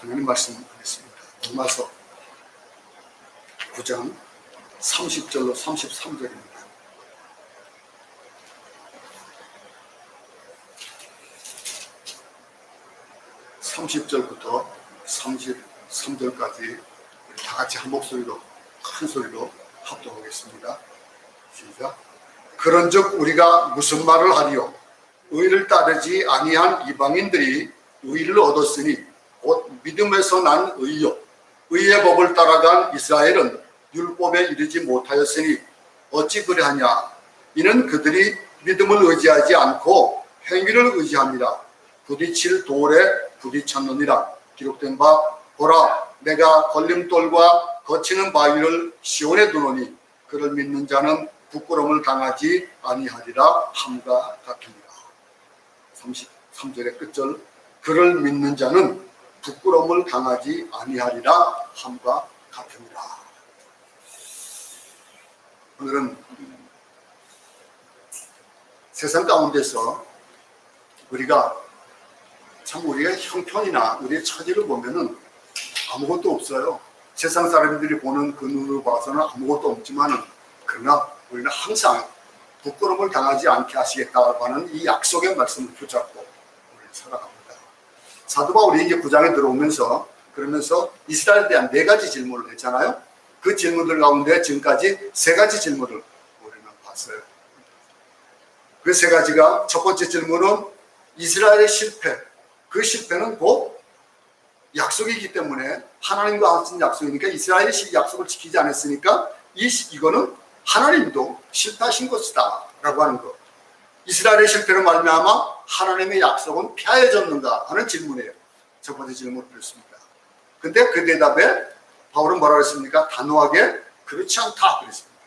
하나님 말씀하겠습니다. 로마서 9장 30절로 33절입니다. (30절부터) 33절까지 다 같이 한 목소리로 큰 소리로 합독하겠습니다. 시작. 그런즉 우리가 무슨 말을 하리요? 의를 따르지 아니한 이방인들이 의를 얻었으니 곧 믿음에서 난 의요. 의의 법을 따라간 이스라엘은 율법에 이르지 못하였으니 어찌 그리하냐? 이는 그들이 믿음을 의지하지 않고 행위를 의지합니다. 부딪힐 돌에 부딪혔느니라. 기록된 바 보라, 내가 걸림돌과 거치는 바위를 시온에 두노니 그를 믿는 자는 부끄러움을 당하지 아니하리라 함과 같으니라. 33절의 끝절, 그를 믿는 자는 부끄러움을 당하지 아니하리라 함과 같으니라. 오늘은 세상 가운데서 우리가 우리의 형편이나 우리의 처지를 보면은 아무것도 없어요. 세상 사람들이 보는 그 눈으로 봐서는 아무것도 없지만은, 그러나 우리는 항상 부끄러움을 당하지 않게 하시겠다고 하는 이 약속의 말씀을 붙잡고 우리는 살아갑니다. 사도 바울이 이제 9장에 들어오면서 그러면서 이스라엘에 대한 4가지 질문을 했잖아요. 그 질문들 가운데 지금까지 3가지 질문을 우리는 봤어요. 그 3가지가, 첫 번째 질문은 이스라엘의 실패. 그 실패는 곧 약속이기 때문에, 하나님과 하신 약속이니까 이스라엘이 약속을 지키지 않았으니까 이거는 하나님도 실패하신 것이다 라고 하는 것. 이스라엘의 실패로 말미암아 하나님의 약속은 폐하여졌는가 하는 질문이에요. 첫 번째 질문을 드렸습니다. 근데 그 대답에 바울은 뭐라고 했습니까? 단호하게 그렇지 않다 그랬습니다.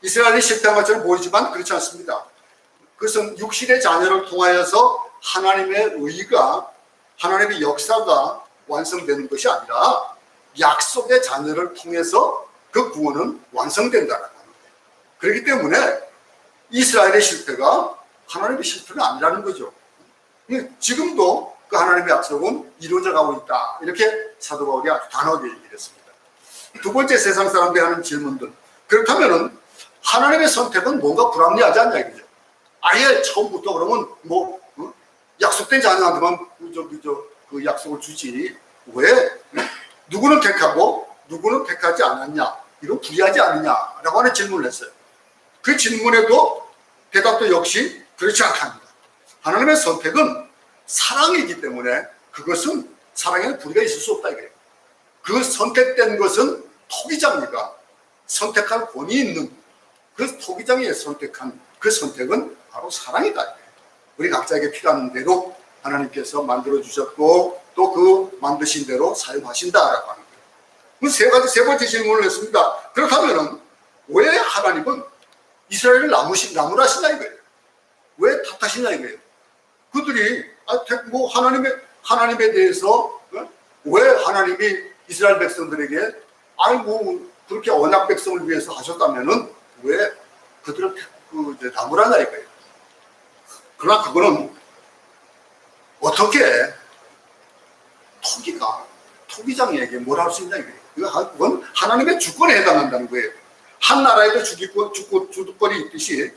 이스라엘이 실패한 것처럼 보이지만 그렇지 않습니다. 그것은 육신의 자녀를 통하여서 하나님의 의가, 하나님의 역사가 완성되는 것이 아니라 약속의 자녀를 통해서 그 구원은 완성된다는 거예요. 그렇기 때문에 이스라엘의 실패가 하나님의 실패가 아니라는 거죠. 지금도 그 하나님의 약속은 이루어져 가고 있다. 이렇게 사도 바울이 아주 단호하게 얘기를 했습니다. 두 번째, 세상 사람들이 하는 질문들. 그렇다면은 하나님의 선택은 뭔가 불합리하지 않냐 이거죠. 아예 처음부터 그러면 약속된 자녀한테만 그 약속을 주지, 왜 누구는 택하고 누구는 택하지 않았냐, 이건 불리하지 않느냐라고 하는 질문을 했어요. 그 질문에도 대답도 역시 그렇지 않답니다. 하나님의 선택은 사랑이기 때문에 그것은 사랑에는 불이가 있을 수 없다 이거예요. 그 선택된 것은 토기장이가 선택할 권위 있는 그 토기장이 선택한 그 선택은 바로 사랑이다. 우리 각자에게 필요한 대로 하나님께서 만들어주셨고 또 그 만드신 대로 사용하신다라고 하는 거예요. 세 번째 질문을 했습니다. 그렇다면 왜 하나님은 이스라엘을 나무라시냐 이거예요. 왜 탓하시냐 이거예요. 그들이 하나님에 대해서 왜 하나님이 이스라엘 백성들에게 그렇게 언약 백성을 위해서 하셨다면은 왜 그들을 나무라냐 이거예요. 그러나 그거는 어떻게 토기장에게 뭘 할 수 있냐 이거예요. 그건 하나님의 주권에 해당한다는 거예요. 한 나라에도 주권이 있듯이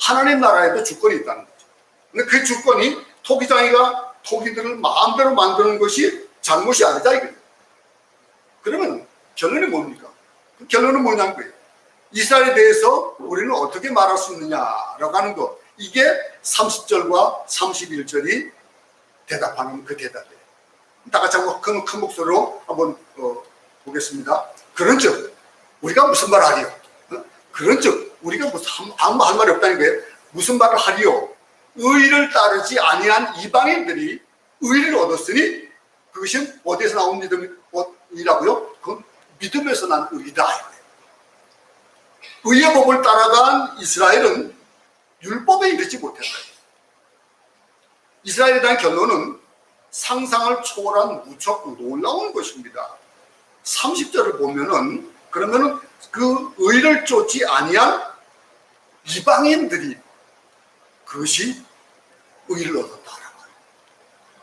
하나님 나라에도 주권이 있다는 거죠. 근데 그 주권이 토기장이가 토기들을 마음대로 만드는 것이 잘못이 아니다 이거예요. 그러면 결론이 뭡니까? 그 결론은 뭐냐는 거예요. 이스라엘에 대해서 우리는 어떻게 말할 수 있느냐라고 하는 것. 이게 30절과 31절이 대답하는 그 대답이에요. 다 같이 한번 큰 목소리로 한번 보겠습니다. 그런즉 우리가 무슨 말을 하리요? 그런즉 우리가 아무 할 말이 없다는 거예요. 무슨 말을 하리요? 의를 따르지 아니한 이방인들이 의를 얻었으니 그것이 어디에서 나온 믿음이라고요? 그건 믿음에서 난 의다. 의의 법을 따라간 이스라엘은 율법에 이르지 못했다. 이스라엘에 대한 결론은 상상을 초월한 무척 놀라운 것입니다. 30절을 보면은 그러면은 그 의를 쫓지 아니한 이방인들이 그것이 의를 얻었다라고 해요.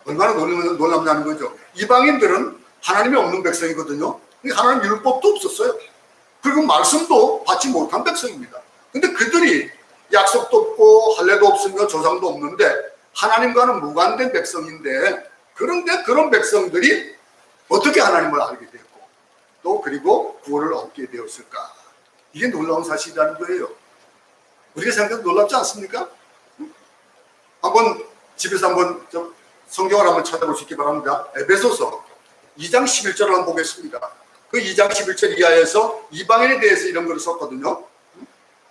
얼마나 놀랍냐는 거죠. 이방인들은 하나님이 없는 백성이거든요. 하나님 율법도 없었어요. 그리고 말씀도 받지 못한 백성입니다. 근데 그들이 약속도 없고 할례도 없으며 조상도 없는데 하나님과는 무관된 백성인데, 그런데 그런 백성들이 어떻게 하나님을 알게 되었고 또 그리고 구원을 얻게 되었을까? 이게 놀라운 사실이라는 거예요. 우리가 생각해도 놀랍지 않습니까? 한번 집에서 한번 성경을 한번 찾아볼 수 있기 바랍니다. 에베소서 2장 11절을 한번 보겠습니다. 그 2장 11절 이하에서 이방인에 대해서 이런 글을 썼거든요.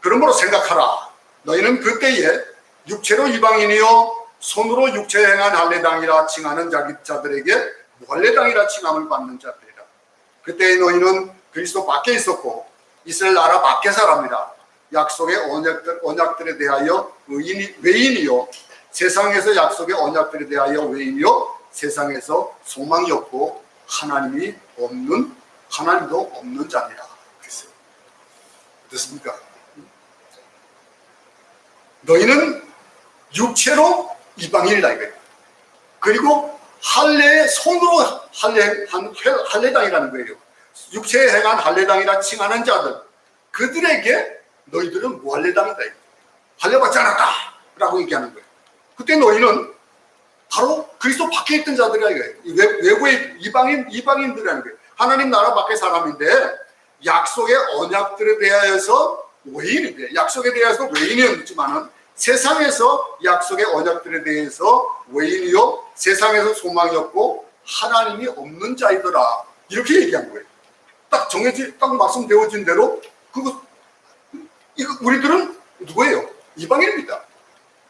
그러므로 생각하라. 너희는 그때에 육체로 이방인이요 손으로 육체 행한 할례당이라 칭하는 자들에게 무할례당이라 칭함을 받는 자들이라. 그때의 너희는 그리스도 밖에 있었고 이스라엘 나라 밖에 사람이라. 약속의 언약들에 대하여 외인이요 세상에서 약속의 언약들에 대하여 외인이요 세상에서 소망이 없고 하나님도 없는 자니라. 그랬어요. 어떻습니까? 너희는 육체로 이방인이다 이거예요. 그리고 손으로 할례당이라는 거예요. 육체에 행한 할례당이라 칭하는 자들, 그들에게 너희들은 무할례당이다. 할례 받지 않았다 라고 얘기하는 거예요. 그때 너희는 바로 그리스도 밖에 있던 자들이라 이거예요. 외부의 이방인들이라는 거예요. 하나님 나라 밖의 사람인데 약속의 언약들에 대하여서 외인인데, 약속에 대해서 외인이었지만은 세상에서 약속의 언약들에 대해서 외인이요 세상에서 소망이 없고 하나님이 없는 자이더라, 이렇게 얘기한 거예요. 딱 말씀되어진 대로 우리들은 누구예요? 이방인입니다.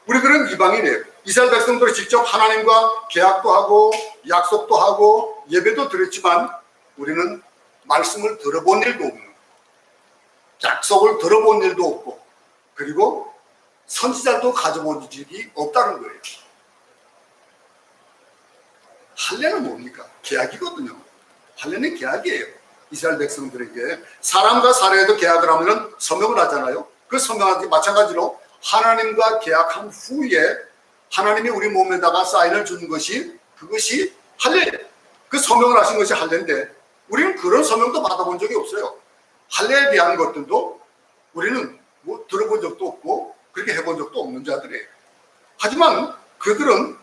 우리들은 이방인이에요. 이스라엘 백성들이 직접 하나님과 계약도 하고 약속도 하고 예배도 드렸지만 우리는 말씀을 들어본 일도 없는, 약속을 들어본 일도 없고, 그리고 선지자도 가져본 일이 없다는 거예요. 할례는 뭡니까? 계약이거든요. 할례는 계약이에요. 이스라엘 백성들에게 사람과 사례에도 계약을 하면 서명을 하잖아요. 그 서명하기 마찬가지로 하나님과 계약한 후에 하나님이 우리 몸에다가 사인을 주는 것이, 그것이 할례예요. 그 서명을 하신 것이 할례인데 우리는 그런 서명도 받아본 적이 없어요. 할례에 대한 것들도 우리는 들어본 적도 없고 그렇게 해본 적도 없는 자들이에요. 하지만 그들은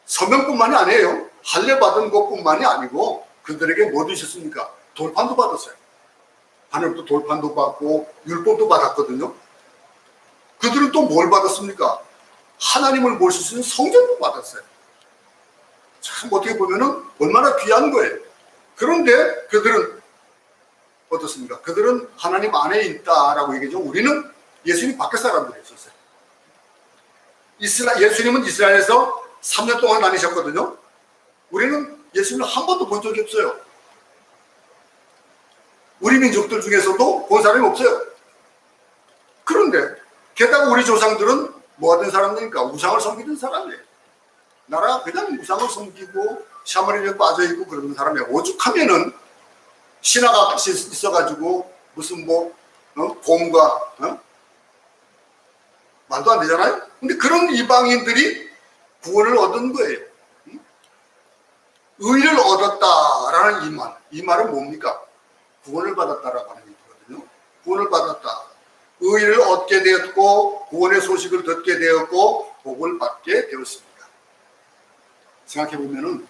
서명뿐만이 아니에요. 할례 받은 것뿐만이 아니고 그들에게 뭐 주셨습니까? 돌판도 받았어요. 하늘도 돌판도 받고 율법도 받았거든요. 그들은 또 뭘 받았습니까? 하나님을 볼 수 있는 성전도 받았어요. 참 어떻게 보면은 얼마나 귀한 거예요. 그런데 그들은 어떻습니까? 그들은 하나님 안에 있다라고 얘기하죠. 우리는 예수님 밖에 사람들이 있었어요. 예수님은 이스라엘에서 3년 동안 다니셨거든요. 우리는 예수님을 한 번도 본 적이 없어요. 우리 민족들 중에서도 본 사람이 없어요. 그런데 게다가 우리 조상들은 뭐 하던 사람들입니까? 우상을 섬기던 사람이에요. 나라가 그냥 우상을 섬기고 샤머리에 빠져있고 그러는 사람이에요. 오죽하면은 신화가 있어가지고 무슨 곰과 말도 안 되잖아요. 근데 그런 이방인들이 구원을 얻은 거예요. 의를 얻었다라는 이 말. 이 말은 뭡니까? 구원을 받았다라고 하는 얘기거든요. 구원을 받았다. 의를 얻게 되었고 구원의 소식을 듣게 되었고 복을 받게 되었습니다. 생각해보면은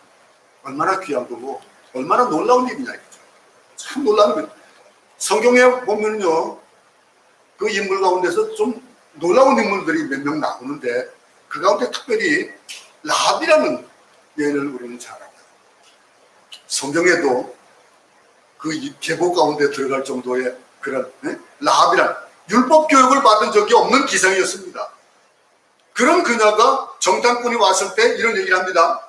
얼마나 귀한 거고 얼마나 놀라운 일이냐 이거죠. 참 놀라운 거예요. 성경에 보면요, 그 인물 가운데서 좀 놀라운 인물들이 몇 명 나오는데 그 가운데 특별히 라합이라는 여인을 우리는 잘 알아요. 성경에도 그 계보 가운데 들어갈 정도의 그런 라합이라는 율법 교육을 받은 적이 없는 기생이었습니다. 그런 그녀가 정탐꾼이 왔을 때 이런 얘기를 합니다.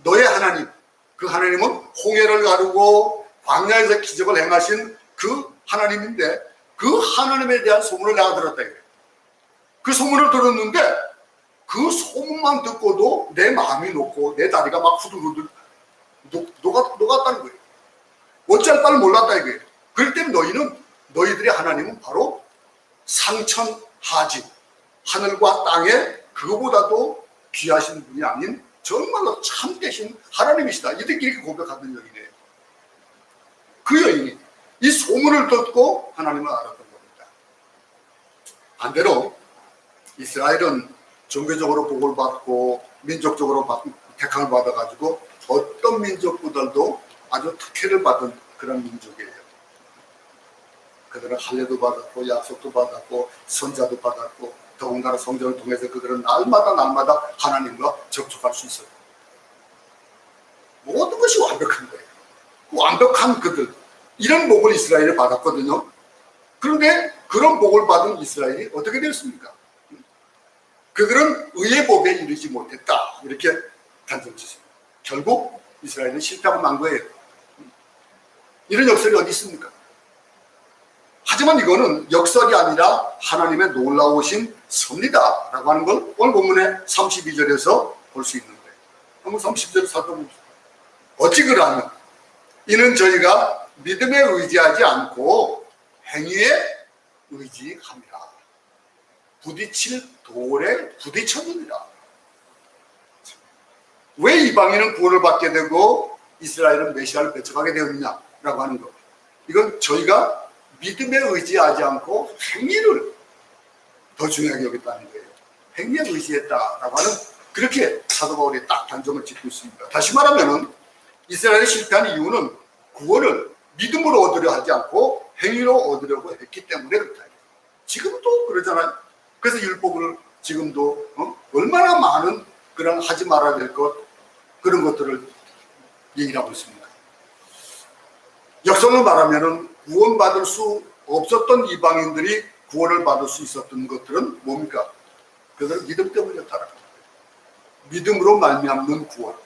너의 하나님, 그 하나님은 홍해를 가르고 광야에서 기적을 행하신 그 하나님인데 그 하나님에 대한 소문을 내가 들었다 이거예요. 그 소문을 들었는데 그 소문만 듣고도 내 마음이 녹고 내 다리가 막 후들후들 녹았다는 거예요. 어찌할 바를 몰랐다 이거예요. 그럴 때 너희들의 하나님은 바로 상천하지, 하늘과 땅에 그거보다도 귀하신 분이 아닌 정말로 참되신 하나님이시다. 이들끼리 이렇게 고백하던 여인이에요. 그 여인이 이 소문을 듣고 하나님을 알았던 겁니다. 반대로 이스라엘은 종교적으로 복을 받고 민족적으로 택함을 받아가지고 어떤 민족보다도 아주 특혜를 받은 그런 민족이에요. 그들은 할례도 받았고 약속도 받았고 선자도 받았고 더군다나 성전을 통해서 그들은 날마다 하나님과 접촉할 수 있어요. 모든 것이 완벽한 거예요. 그 완벽한 그들, 이런 복을 이스라엘이 받았거든요. 그런데 그런 복을 받은 이스라엘이 어떻게 되었습니까? 그들은 의의 복에 이르지 못했다. 이렇게 단정짓습니다. 결국 이스라엘은 실패하고 만 거예요. 이런 역설이 어디 있습니까? 하지만 이거는 역설이 아니라 하나님의 놀라우신 섭리다 라고 하는 걸 오늘 본문의 32절에서 볼 수 있는 거예요. 한번 30절을 살펴봅시다. 어찌 그러하면 이는 저희가 믿음에 의지하지 않고 행위에 의지합니다. 부딪힐 돌에 부딪혔느니라. 왜 이방인은 구원을 받게 되고 이스라엘은 메시아를 배척하게 되었느냐라고 하는 것. 이건 저희가 믿음에 의지하지 않고 행위를 더 중요하게 여겼다는 거예요. 행위에 의지했다라고 하는, 그렇게 사도 바울이 딱 단정을 짓고 있습니다. 다시 말하면 이스라엘이 실패한 이유는 구원을 믿음으로 얻으려 하지 않고 행위로 얻으려고 했기 때문에 그렇다. 지금도 그러잖아요. 그래서 율법을 지금도 얼마나 많은 그런 하지 말아야 될 것, 그런 것들을 얘기를 하고 있습니다. 역설로 말하면 구원받을 수 없었던 이방인들이 구원을 받을 수 있었던 것들은 뭡니까? 그들은 믿음 때문이었다라는 거예요. 믿음으로 말미암는 구원.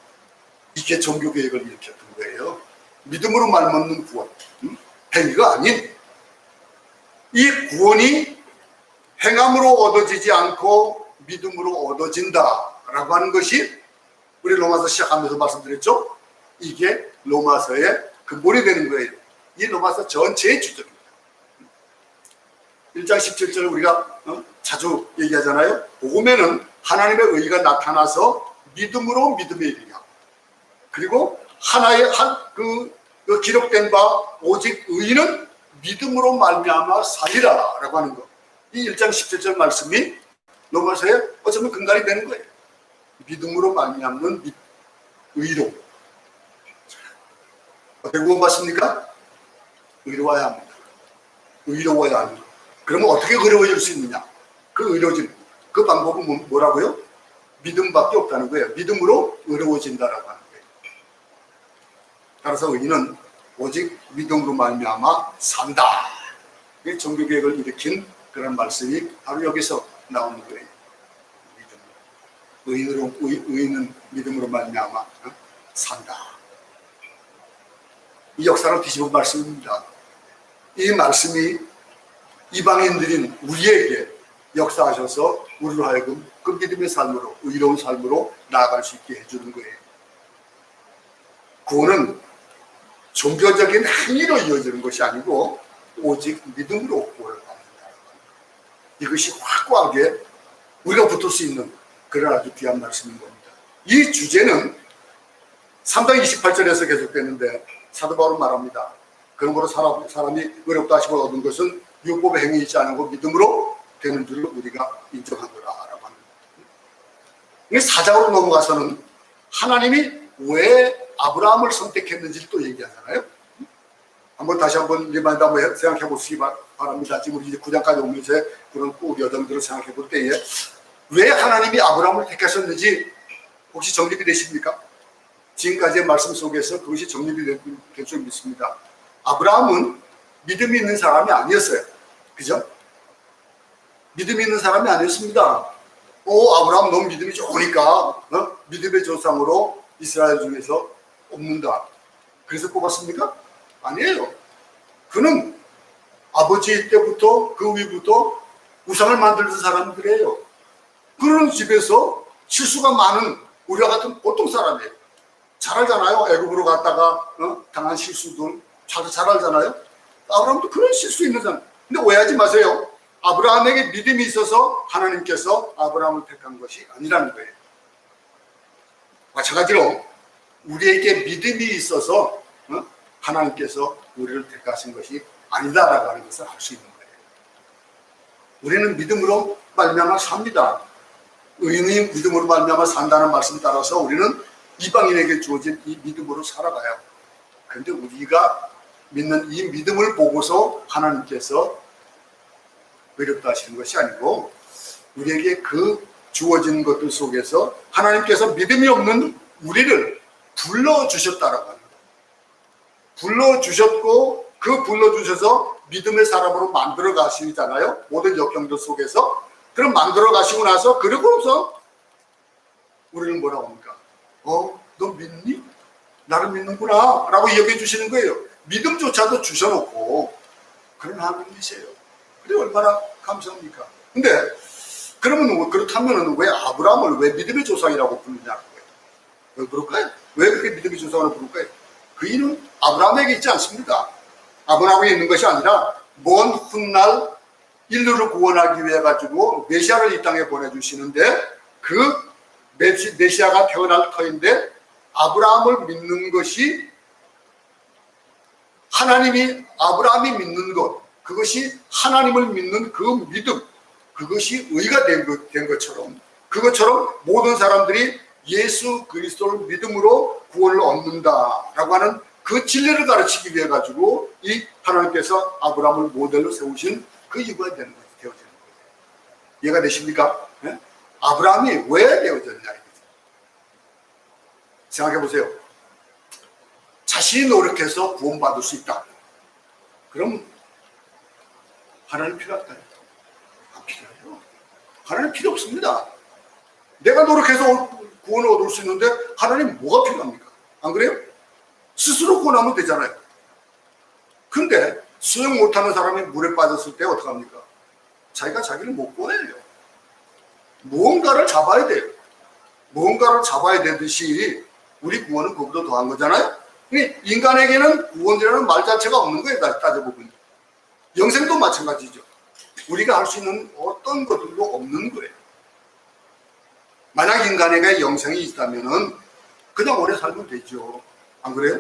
이게 종교개혁을 일으켰던 거예요. 믿음으로 말미암는 구원. 행위가 아닌, 이 구원이 행함으로 얻어지지 않고 믿음으로 얻어진다라고 하는 것이 우리 로마서 시작하면서 말씀드렸죠. 이게 로마서의 근본이 되는 거예요. 이 로마서 전체의 주적입니다. 1장 17절 우리가 자주 얘기하잖아요. 복음에는 하나님의 의가 나타나서 믿음으로 믿음에 이르게 하고, 그리고 하나의 그 기록된 바 오직 의는 믿음으로 말미암아 살리라라고 하는 것. 이 1장 17절 말씀이 로마서에 어쩌면 근간이 되는 거예요. 믿음으로 말미암는 의로. 어떻게 구원받습니까? 의로워야 합니다. 의로워야 합니다. 그러면 어떻게 의로워질 수 있느냐? 그 의로워진 그 방법은 뭐라고요? 믿음밖에 없다는 거예요. 믿음으로 의로워진다라고 하는 거예요. 따라서 의인은 오직 믿음으로 말미암아 산다. 이게 종교개혁을 일으킨 그런 말씀이 바로 여기서 나오는 거예요. 의인은 믿음으로 말미암아 산다. 이 역사를 뒤집은 말씀입니다. 이 말씀이 이방인들인 우리에게 역사하셔서 우리로 하여금 그 믿음의 삶으로, 의로운 삶으로 나아갈 수 있게 해주는 거예요. 구원은 종교적인 행위로 이어지는 것이 아니고 오직 믿음으로 구원을 받는다. 이것이 확고하게 우리가 붙을 수 있는 그런 아주 귀한 말씀인 겁니다. 이 주제는 3장 28절에서 계속되는데 사도 바울은 말합니다. 그러므로 사람이 의롭다 하심을 얻은 것은 율법의 행위 있지 않고 믿음으로 되는 줄을 우리가 인정하노라라고 합니다. 이 4장으로 넘어가서는 하나님이 왜 아브라함을 선택했는지를 또 얘기하잖아요. 다시 한번 리마인드 한번 생각해 보시기 바랍니다. 지금 우리 이제 9장까지 오면서 그런 꼭 여정들을 생각해 볼 때에 왜 하나님이 아브라함을 택하셨는지 혹시 정립이 되십니까? 지금까지의 말씀 속에서 그것이 정립이 될 줄 믿습니다. 아브라함은 믿음이 있는 사람이 아니었어요. 그죠? 믿음이 있는 사람이 아니었습니다. 아브라함 너무 믿음이 좋으니까 믿음의 조상으로 이스라엘 중에서 뽑는다. 그래서 뽑았습니까? 아니에요. 그는 아버지 때부터 그 위부터 우상을 만들던 사람들이에요. 그런 집에서 실수가 많은 우리와 같은 보통 사람이에요. 잘 알잖아요. 애굽으로 갔다가 당한 실수들 잘 알잖아요. 아브라함도 그런 실수 있는 사람. 근데 오해하지 마세요. 아브라함에게 믿음이 있어서 하나님께서 아브라함을 택한 것이 아니라는 거예요. 마찬가지로 우리에게 믿음이 있어서 하나님께서 우리를 택하신 것이 아니다라고 하는 것을 알 수 있는 거예요. 우리는 믿음으로 말미암아 삽니다. 의인이 믿음으로 말미암아 산다는 말씀 따라서 우리는 이방인에게 주어진 이 믿음으로 살아가요. 그런데 우리가 믿는 이 믿음을 보고서 하나님께서 의롭다 하시는 것이 아니고 우리에게 그 주어진 것들 속에서 하나님께서 믿음이 없는 우리를 불러주셨다라고 합니다. 불러주셨고 그 불러주셔서 믿음의 사람으로 만들어 가시잖아요. 모든 역경들 속에서. 그럼 만들어 가시고 나서 그러고서 우리는 뭐라고 합니까? 너 믿니? 나를 믿는구나 라고 얘기해 주시는 거예요. 믿음조차도 주셔놓고 그런 하나님이세요. 그게 얼마나 감사합니까? 근데 그러면 그렇다면 왜 아브라함을 왜 믿음의 조상이라고 부르냐는 거예요. 왜 그럴까요? 왜 그렇게 믿음의 조상으로 부를까요? 그 이유는 아브라함에게 있지 않습니다. 아브라함에 있는 것이 아니라 먼 훗날 인류를 구원하기 위해 가지고 메시아를 이 땅에 보내주시는데 그 메시아가 태어날 터인데 아브라함을 믿는 것이 하나님이 아브라함이 믿는 것, 그것이 하나님을 믿는 그 믿음, 그것이 의가 된 것처럼 그것처럼 모든 사람들이 예수 그리스도를 믿음으로 구원을 얻는다라고 하는 그 진리를 가르치기 위해 가지고 이 하나님께서 아브라함을 모델로 세우신 그 이유가 되는 것이 되어지는 거예요. 이해가 되십니까? 네? 아브라함이 왜 되어졌냐? 생각해 보세요. 자신이 노력해서 구원받을 수 있다. 그럼 하나님 필요할까요? 안 필요해요. 하나님 필요 없습니다. 내가 노력해서 구원을 얻을 수 있는데 하나님 뭐가 필요합니까? 안 그래요? 스스로 구원하면 되잖아요. 근데 수영 못하는 사람이 물에 빠졌을 때 어떡합니까? 자기가 자기를 못 구해요. 무언가를 잡아야 돼요. 무언가를 잡아야 되듯이 우리 구원은 그보다 더한 거잖아요. 인간에게는 구원이라는 말 자체가 없는 거예요. 따져보면. 영생도 마찬가지죠. 우리가 할 수 있는 어떤 것들도 없는 거예요. 만약 인간에게 영생이 있다면 그냥 오래 살면 되죠. 안 그래요?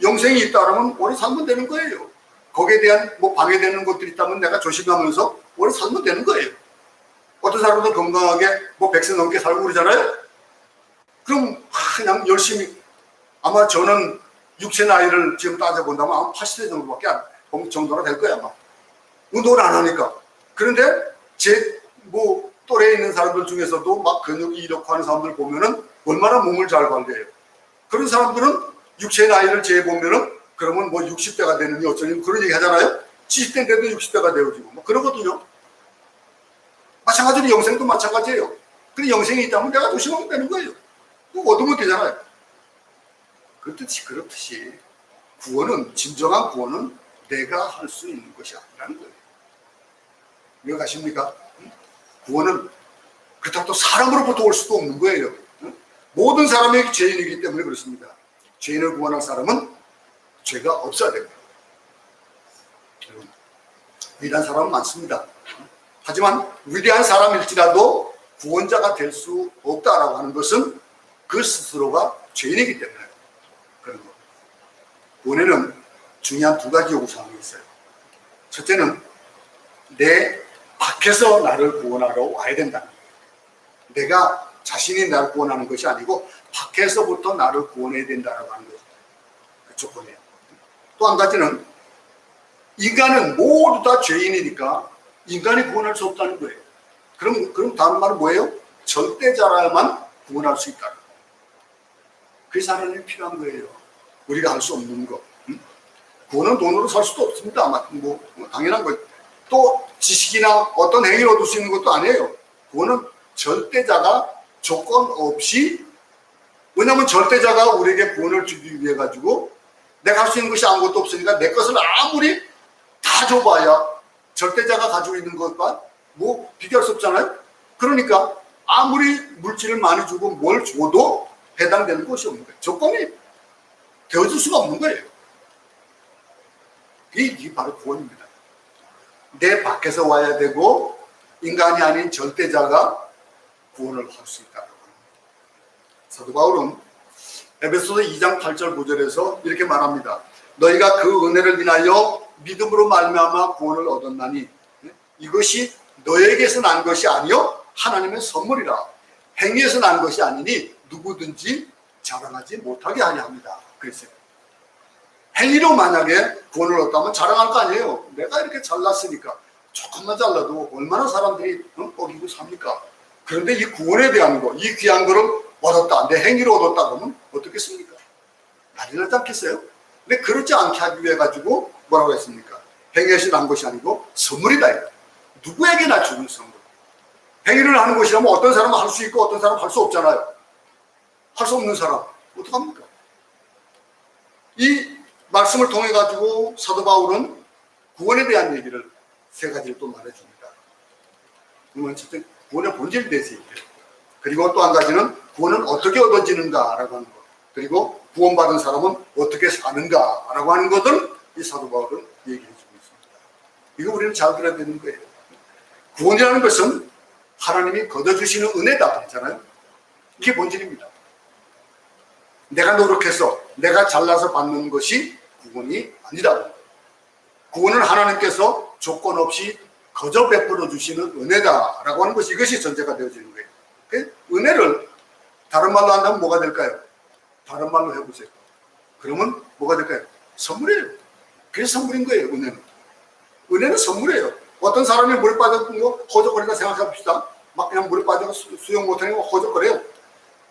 영생이 있다면 오래 살면 되는 거예요. 거기에 대한 방해되는 것들이 있다면 내가 조심하면서 오래 살면 되는 거예요. 어떤 사람도 건강하게 100세 넘게 살고 그러잖아요. 그럼 그냥 열심히, 아마 저는 육체 나이를 지금 따져본다면 아마 80세 정도밖에 정도가 될 거야 아마. 운동을 안 하니까. 그런데 제 또래에 있는 사람들 중에서도 막 근육이 이렇고 하는 사람들 보면은 얼마나 몸을 잘 관리해요. 그런 사람들은 육체 나이를 재보면은 그러면 60대가 되느니 어쩌니 그런 얘기 하잖아요. 70대인데도 60대가 되어지고 그러거든요. 마찬가지로 영생도 마찬가지예요. 근데 영생이 있다면 내가 조심하면 되는 거예요. 얻으면 되잖아요. 그렇듯이 구원은, 진정한 구원은 내가 할 수 있는 것이 아니라는 거예요. 이해가십니까? 구원은 그렇다고 또 사람으로부터 올 수도 없는 거예요. 모든 사람이 죄인이기 때문에 그렇습니다. 죄인을 구원할 사람은 죄가 없어야 됩니다. 위대한 사람은 많습니다. 하지만 위대한 사람일지라도 구원자가 될 수 없다라고 하는 것은 그 스스로가 죄인이기 때문에 그런 겁니다. 구원에는 중요한 두 가지 요구사항이 있어요. 첫째는 내 밖에서 나를 구원하러 와야 된다. 내가 자신이 나를 구원하는 것이 아니고 밖에서부터 나를 구원해야 된다라고 하는 것이 그 조건이에요. 또 한 가지는 인간은 모두 다 죄인이니까 인간이 구원할 수 없다는 거예요. 그럼 다른 말은 뭐예요? 절대자라야만 구원할 수 있다. 그래서 하나님이 필요한 거예요. 우리가 할 수 없는 거. 구원은 돈으로 살 수도 없습니다. 당연한 거예요. 또 지식이나 어떤 행위를 얻을 수 있는 것도 아니에요. 구원은 절대자가 조건 없이, 왜냐하면 절대자가 우리에게 구원을 주기 위해 가지고 내가 할 수 있는 것이 아무것도 없으니까 내 것을 아무리 다 줘봐야 절대자가 가지고 있는 것과 비교할 수 없잖아요. 그러니까 아무리 물질을 많이 주고 뭘 줘도 해당되는 것이 없는 거예요. 조건이 되어줄 수가 없는 거예요. 이게 바로 구원입니다. 내 밖에서 와야 되고 인간이 아닌 절대자가 구원을 할 수 있다고 합니다. 사도 바울은 에베소서 2장 8절 9절에서 이렇게 말합니다. 너희가 그 은혜를 인하여 믿음으로 말미암아 구원을 얻었나니 이것이 너에게서 난 것이 아니요 하나님의 선물이라. 행위에서 난 것이 아니니 누구든지 자랑하지 못하게 하려 합니다. 그랬어요. 행위로 만약에 구원을 얻다면 자랑할 거 아니에요. 내가 이렇게 잘났으니까. 조금만 잘라도 얼마나 사람들이 뻐기고 삽니까? 그런데 이 구원에 대한 거, 이 귀한 거를 얻었다, 내 행위로 얻었다 그러면 어떻겠습니까? 난리 나지 않겠어요? 근데 그렇지 않게 하기 위해 가지고 뭐라고 했습니까? 행위에서 난 것이 아니고 선물이다. 누구에게나 주는 선물. 행위를 하는 것이라면 어떤 사람은 할 수 있고 어떤 사람은 할 수 없잖아요. 할 수 없는 사람 어떡합니까? 이 말씀을 통해 가지고 사도 바울은 구원에 대한 얘기를 세 가지를 또 말해줍니다. 그러면 첫째 구원의 본질에 대해서 얘기해요. 그리고 또 한 가지는 구원은 어떻게 얻어지는가라고 하는 것. 그리고 구원받은 사람은 어떻게 사는가라고 하는 것을 이 사도 바울은 얘기해 주고 있습니다. 이거 우리는 잘 들어야 되는 거예요. 구원이라는 것은 하나님이 거둬주시는 은혜다 했잖아요. 이게 본질입니다. 내가 노력해서 내가 잘나서 받는 것이 구원이 아니라고. 구원은 하나님께서 조건 없이 거저 베풀어 주시는 은혜다라고 하는 것이 이것이 전제가 되어지는 거예요. 은혜를 다른 말로 한다면 뭐가 될까요? 다른 말로 해보세요. 그러면 뭐가 될까요? 선물이에요. 그게 선물인 거예요. 은혜는 선물이에요. 어떤 사람이 물에 빠졌던 거 허적거리다 생각해 봅시다. 막 그냥 물에 빠져서 수영 못하는 거 허적거려요.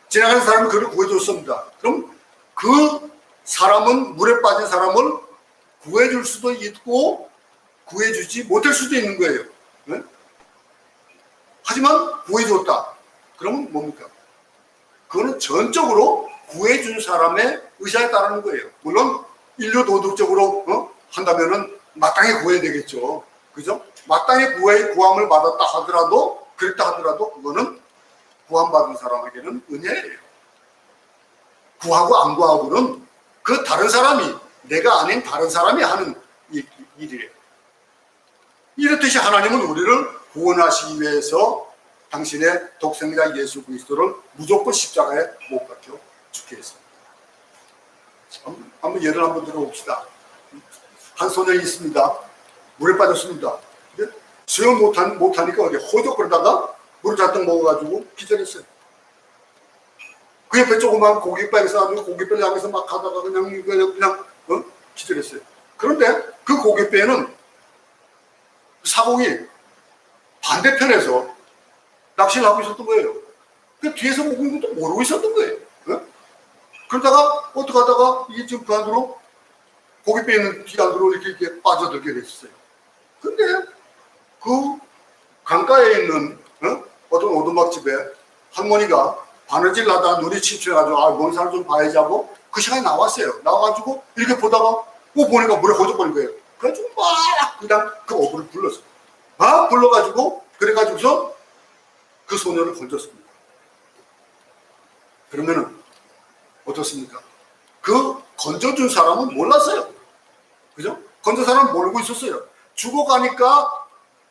지나가는 사람이 그를 구해줬습니다. 그럼 그 사람은 물에 빠진 사람을 구해줄 수도 있고 구해주지 못할 수도 있는 거예요. 네? 하지만 구해줬다. 그러면 뭡니까? 그거는 전적으로 구해준 사람의 의사에 따르는 거예요. 물론 인류 도덕적으로 한다면은 마땅히 구해야 되겠죠. 그죠? 마땅히 구함을 받았다 하더라도 그랬다 하더라도 그거는 구함받은 사람에게는 은혜예요. 구하고 안 구하고는 그 다른 사람이 내가 아닌 다른 사람이 하는 일이에요. 이렇듯이 하나님은 우리를 구원하시기 위해서 당신의 독생자 예수 그리스도를 무조건 십자가에 못 박혀 죽게 했습니다. 한번 예를 한번 들어봅시다. 한 소년이 있습니다. 물에 빠졌습니다. 근데 수영 못하니까 어디 허적거리다가 물을 잔뜩 먹어가지고 기절했어요. 그 옆에 조그만 고깃발이 쌓아가지고 고깃발 향해서 막 가다가 그냥 기절했어요. 그런데 그 고깃배에는 사공이 반대편에서 낚시를 하고 있었던 거예요. 그 뒤에서 오고 있는 것도 모르고 있었던 거예요. 네? 그러다가 어떻게 하다가 이게 지금 그 안으로 고깃배 있는 뒤 안으로 이렇게 빠져들게 됐어요. 근데 그 강가에 있는 어떤 오두막집에 할머니가 바느질 하다가 눈이 침침해가지고 먼 사람 좀 봐야지 하고 그 시간에 나왔어요. 나와가지고 이렇게 보다가 보니까 물에 허적거린 거예요. 그래가지고 막 그냥 그 어부를 불렀어요. 막 불러가지고 그래가지고서 그 소녀를 건졌습니다. 그러면은 어떻습니까? 그 건져준 사람은 몰랐어요. 그죠? 건져 사람은 모르고 있었어요. 죽어가니까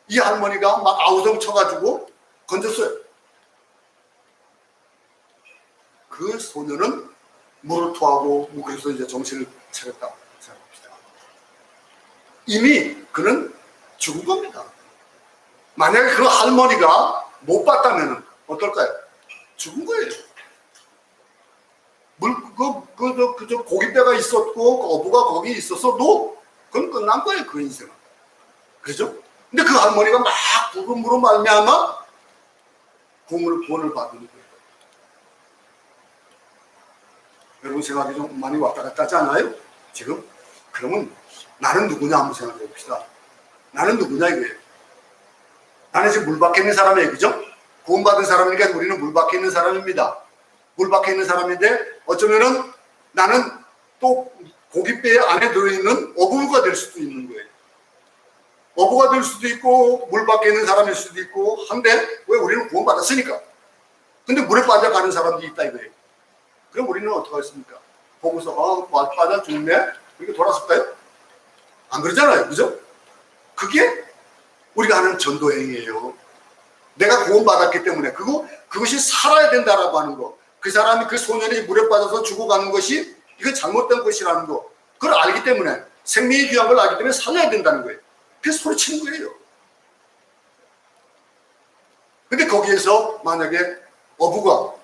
이 할머니가 막 아우성 쳐가지고 건졌어요. 그 소녀는 물을 토하고 그래서 이제 정신을 차렸다 생각합시다. 이미 그는 죽은 겁니다. 만약에 그 할머니가 못 봤다면 어떨까요? 죽은 거예요. 그저 고깃배가 있었고 어부가 거기 있었어도 그건 끝난 거예요. 그 인생은. 그죠? 근데 그 할머니가 막 부름으로 말미암아 구원을 받는 거예요. 여러분 생각이 좀 많이 왔다 갔다 하지 않아요? 지금? 그러면 나는 누구냐 한번 생각해 봅시다. 나는 누구냐 이거예요. 나는 지금 물 밖에 있는 사람이에요. 그죠? 구원받은 사람이니까 우리는 물 밖에 있는 사람입니다. 물 밖에 있는 사람인데 어쩌면은 나는 또 고깃배 안에 들어있는 어부가 될 수도 있는 거예요. 어부가 될 수도 있고 물 밖에 있는 사람일 수도 있고 한데 왜 우리는 구원받았으니까. 근데 물에 빠져가는 사람도 있다 이거예요. 그럼 우리는 어떻게 하겠습니까? 보고서 빠져 죽네? 이렇게 돌아섰다요? 안 그러잖아요. 그죠? 그게 우리가 하는 전도행위예요. 내가 구원받았기 때문에 그것이 살아야 된다라고 하는 거. 그 사람이 그 소년이 물에 빠져서 죽어가는 것이 이건 잘못된 것이라는 거, 그걸 알기 때문에, 생명이 귀한 걸 알기 때문에 살려야 된다는 거예요. 그래서 소리치는 거예요. 근데 거기에서 만약에 어부가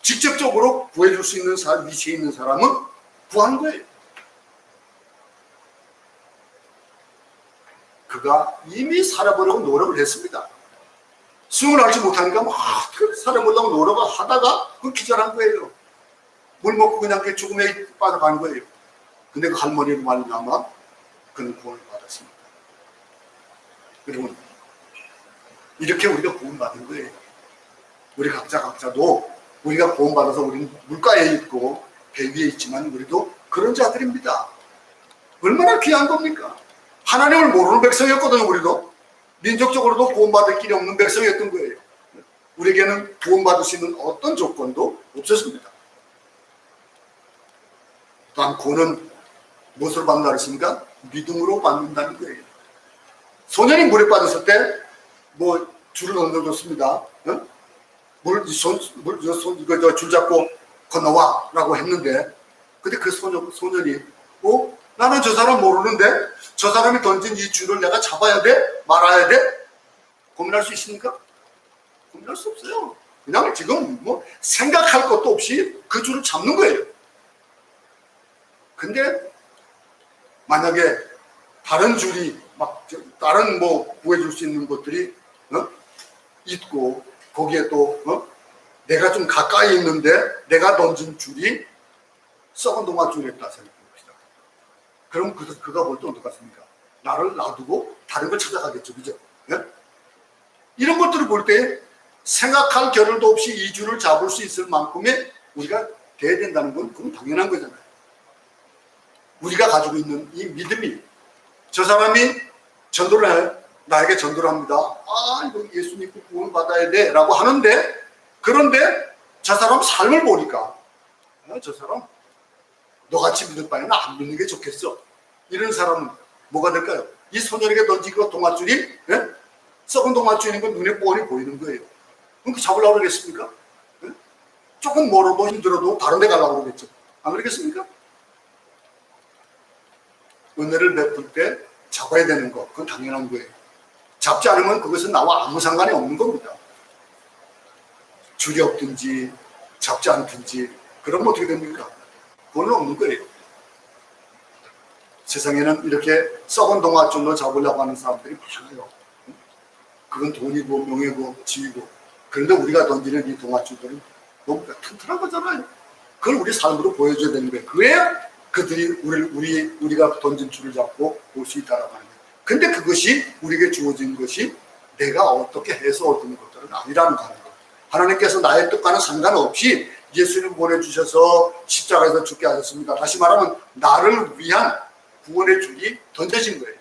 직접적으로 구해줄 수 있는 위치에 있는 사람은 구한 거예요. 그가 이미 살아보려고 노력을 했습니다. 수영을 하지 못하니까 막 살아보려고 노력을 하다가 그 기절한 거예요. 물 먹고 그냥 죽음에 빠져간 거예요. 근데 그 할머니로 말미암아 그는 구원을 받았습니다. 여러분, 이렇게 우리가 구원받은 거예요. 우리 각자도 우리가 구원받아서 우리는 물가에 있고 배 위에 있지만 우리도 그런 자들입니다. 얼마나 귀한 겁니까? 하나님을 모르는 백성이었거든요. 우리도 민족적으로도 구원받을 길이 없는 백성이었던 거예요. 우리에게는 구원받을 수 있는 어떤 조건도 없었습니다. 또한 구원은 무엇으로 받는다 그랬습니까? 믿음으로 받는다는 거예요. 소년이 물에 빠졌을 때 줄을 던져줬습니다. 줄 잡고 건너와 라고 했는데, 근데 그 소년이 나는 저 사람 모르는데 저 사람이 던진 이 줄을 내가 잡아야 돼? 말아야 돼? 고민할 수 있습니까? 고민할 수 없어요. 그냥 지금 생각할 것도 없이 그 줄을 잡는 거예요. 근데 만약에 다른 줄이 다른 구해줄 수 있는 것들이 있고, 거기에 또 내가 좀 가까이 있는데 내가 던진 줄이 썩은 동아줄이었다 생각해봅시다. 그럼 그가 볼 때 어떡하십니까? 나를 놔두고 다른 걸 찾아가겠죠. 그죠? 네? 이런 것들을 볼 때 생각할 겨를도 없이 이 줄을 잡을 수 있을 만큼의 우리가 돼야 된다는 건 그건 당연한 거잖아요. 우리가 가지고 있는 이 믿음이, 저 사람이 전도를 해, 나에게 전도를 합니다. 이거 예수 믿고 구원 받아야 돼 라고 하는데, 그런데 저 사람 삶을 보니까 저 사람 너같이 믿을 바에는 안 믿는 게 좋겠어. 이런 사람은 뭐가 될까요? 이 소년에게 던진 그 동아줄이 썩은 동아줄인 건 눈에 뻔히 보이는 거예요. 그럼 잡으려고 그러겠습니까? 조금 멀어도 힘들어도 다른 데 가려고 그러겠죠. 안 그러겠습니까? 은혜를 베풀 때 잡아야 되는 거, 그건 당연한 거예요. 잡지 않으면 그것은 나와 아무 상관이 없는 겁니다. 줄이 없든지 잡지 않든지 그러면 어떻게 됩니까? 그건 없는 거예요. 세상에는 이렇게 썩은 동아줄로 잡으려고 하는 사람들이 많아요. 그건 돈이고 명예고 지위고. 그런데 우리가 던지는 이 동아줄들은 너무 튼튼한 거잖아요. 그걸 우리 삶으로 보여줘야 되는 거예요. 그래야 그들이 우리가 던진 줄을 잡고 올 수 있다라고 하는 거예요. 근데 그것이 우리에게 주어진 것이 내가 어떻게 해서 얻는 것들은 아니라는 거예요. 하나님께서 나의 뜻과는 상관없이 예수님 보내주셔서 십자가에서 죽게 하셨습니다. 다시 말하면 나를 위한 구원의 줄이 던져진 거예요.